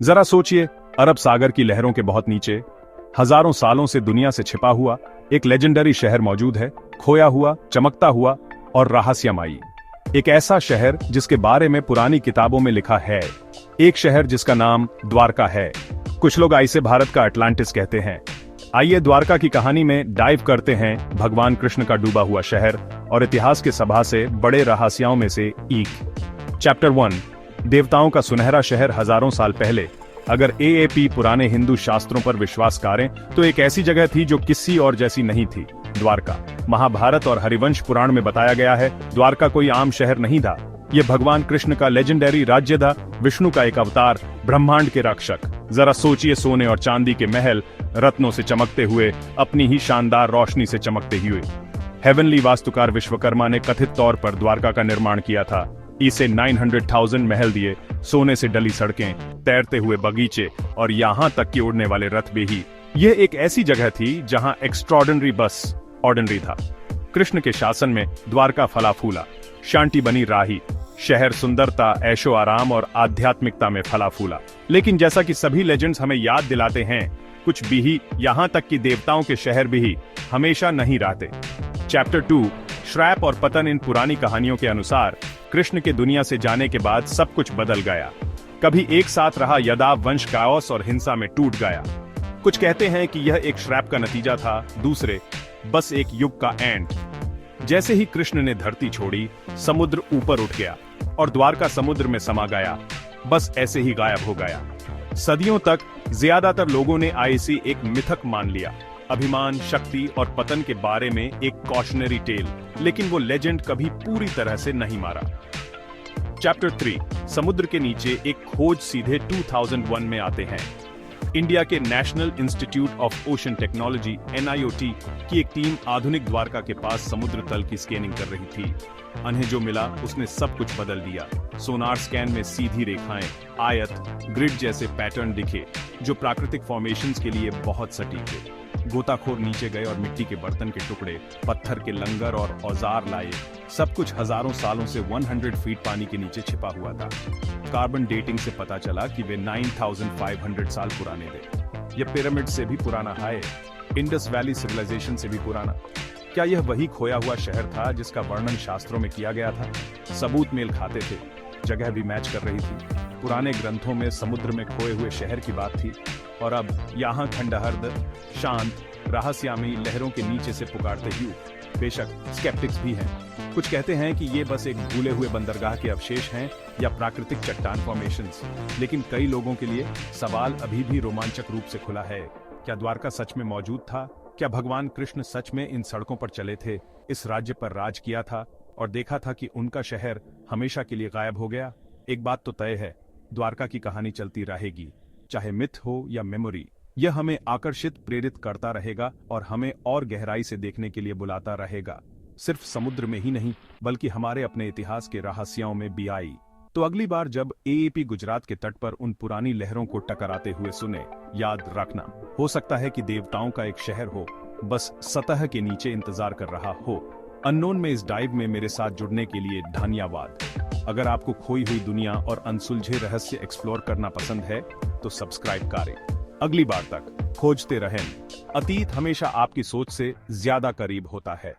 जरा सोचिए, अरब सागर की लहरों के बहुत नीचे हजारों सालों से दुनिया से छिपा हुआ एक लेजेंडरी शहर मौजूद है, खोया हुआ, चमकता हुआ और रहस्यमयी। एक ऐसा शहर जिसके बारे में पुरानी किताबों में लिखा है, एक शहर जिसका नाम द्वारका है। कुछ लोग इसे भारत का अटलांटिस कहते हैं। आइए द्वारका की कहानी में डाइव करते हैं, भगवान कृष्ण का डूबा हुआ शहर और इतिहास के सभा से बड़े रहस्यों में से एक। चैप्टर 1, देवताओं का सुनहरा शहर। हजारों साल पहले, अगर एएपी पुराने हिंदू शास्त्रों पर विश्वास करें, तो एक ऐसी जगह थी जो किसी और जैसी नहीं थी, द्वारका। महाभारत और हरिवंश पुराण में बताया गया है, द्वारका कोई आम शहर नहीं था। ये भगवान कृष्ण का लेजेंडरी राज्य था, विष्णु का एक अवतार, ब्रह्मांड के रक्षक। जरा सोचिए, सोने और चांदी के महल, रत्नों से चमकते हुए, अपनी ही शानदार रोशनी से चमकते हुए। हेवनली वास्तुकार विश्वकर्मा ने कथित तौर पर द्वारका का निर्माण किया था। इसे 900,000 महल दिए, सोने से डली सड़कें, तैरते हुए बगीचे और यहाँ तक कि उड़ने वाले रथ भी ही। यह एक ऐसी जगह थी जहाँ एक्स्ट्रॉर्डिनरी बस ऑर्डिनरी था। कृष्ण के शासन में द्वारका फला फूला, शांति बनी राही। शहर सुंदरता, ऐशो आराम और आध्यात्मिकता में फला फूला। लेकिन जैसा कि सभी लेजेंड्स हमें याद दिलाते हैं, कुछ भी ही, यहाँ तक कि देवताओं के शहर भी ही हमेशा नहीं रहते। चैप्टर 2, श्राप और पतन। इन पुरानी कहानियों के अनुसार कृष्ण के दुनिया से जाने के बाद सब कुछ बदल गया। कभी एक साथ रहा यादव वंश काओस और हिंसा में टूट गया। कुछ कहते हैं कि यह एक श्राप का नतीजा था, दूसरे बस एक युग का एंड। जैसे ही कृष्ण ने धरती छोड़ी, समुद्र ऊपर उठ गया और द्वारका समुद्र में समा गया, बस ऐसे ही गायब हो गया। सदियों तक ज्यादातर लोगों ने इसे एक मिथक मान लिया, अभिमान, शक्ति और पतन के बारे में एक कॉशनरी टेल। लेकिन वो लेजेंड कभी पूरी तरह से नहीं मारा। चैप्टर 3, समुद्र के नीचे एक खोज। सीधे 2001 में आते हैं। इंडिया के national institute of ocean technology NIOT की एक टीम आधुनिक द्वारका के पास समुद्र तल की स्कैनिंग कर रही थी। उन्हें जो मिला उसने सब कुछ बदल दिया। सोनार स्कैन में सीधी रेखाएं, आयत, ग्रिड जैसे पैटर्न दिखे, जो प्राकृतिक फॉर्मेशंस के लिए बहुत सटीक थे। गोताखोर नीचे गए और मिट्टी के बर्तन के टुकड़े, पत्थर के लंगर और औजार लाए। सब कुछ हजारों सालों से 100 फीट पानी के नीचे छिपा हुआ था। कार्बन डेटिंग से पता चला कि वे 9500 साल पुराने थे। यह पिरामिड से भी पुराना है, इंडस वैली सिविलाइजेशन से भी पुराना। क्या यह वही खोया हुआ शहर था जिसका वर्णन शास्त्रों में किया गया था? सबूत मेल खाते थे, जगह भी मैच कर रही थी। पुराने ग्रंथों में समुद्र में खोए हुए शहर की बात थी, और अब यहाँ खंडहर, शांत, रहस्यमयी लहरों के नीचे से पुकारते युग। बेशक स्केप्टिक्स भी हैं। कुछ कहते हैं कि ये बस एक भूले हुए बंदरगाह के अवशेष हैं या प्राकृतिक चट्टान फॉर्मेशंस। लेकिन कई लोगों के लिए सवाल अभी भी रोमांचक रूप से खुला है। क्या द्वारका सच में मौजूद था? क्या भगवान कृष्ण सच में इन सड़कों पर चले थे, इस राज्य पर राज किया था और देखा था कि उनका शहर हमेशा के लिए गायब हो गया? एक बात तो तय है, द्वारका की कहानी चलती रहेगी, चाहे मिथ हो या मेमोरी। यह हमें आकर्षित, प्रेरित करता रहेगा और हमें और गहराई से देखने के लिए बुलाता रहेगा। सिर्फ समुद्र में ही नहीं, बल्कि हमारे अपने इतिहास के रहस्यों में भी। आई तो अगली बार जब एएपी गुजरात के तट पर उन पुरानी लहरों को टकराते हुए सुने, याद रखना, हो सकता है कि देवताओं का एक शहर हो, बस सतह के नीचे इंतजार कर रहा हो। अननोन में इस डाइव में मेरे साथ जुड़ने के लिए धन्यवाद। अगर आपको खोई हुई दुनिया और अनसुलझे रहस्य एक्सप्लोर करना पसंद है तो सब्सक्राइब करें। अगली बार तक खोजते रहें। अतीत हमेशा आपकी सोच से ज्यादा करीब होता है।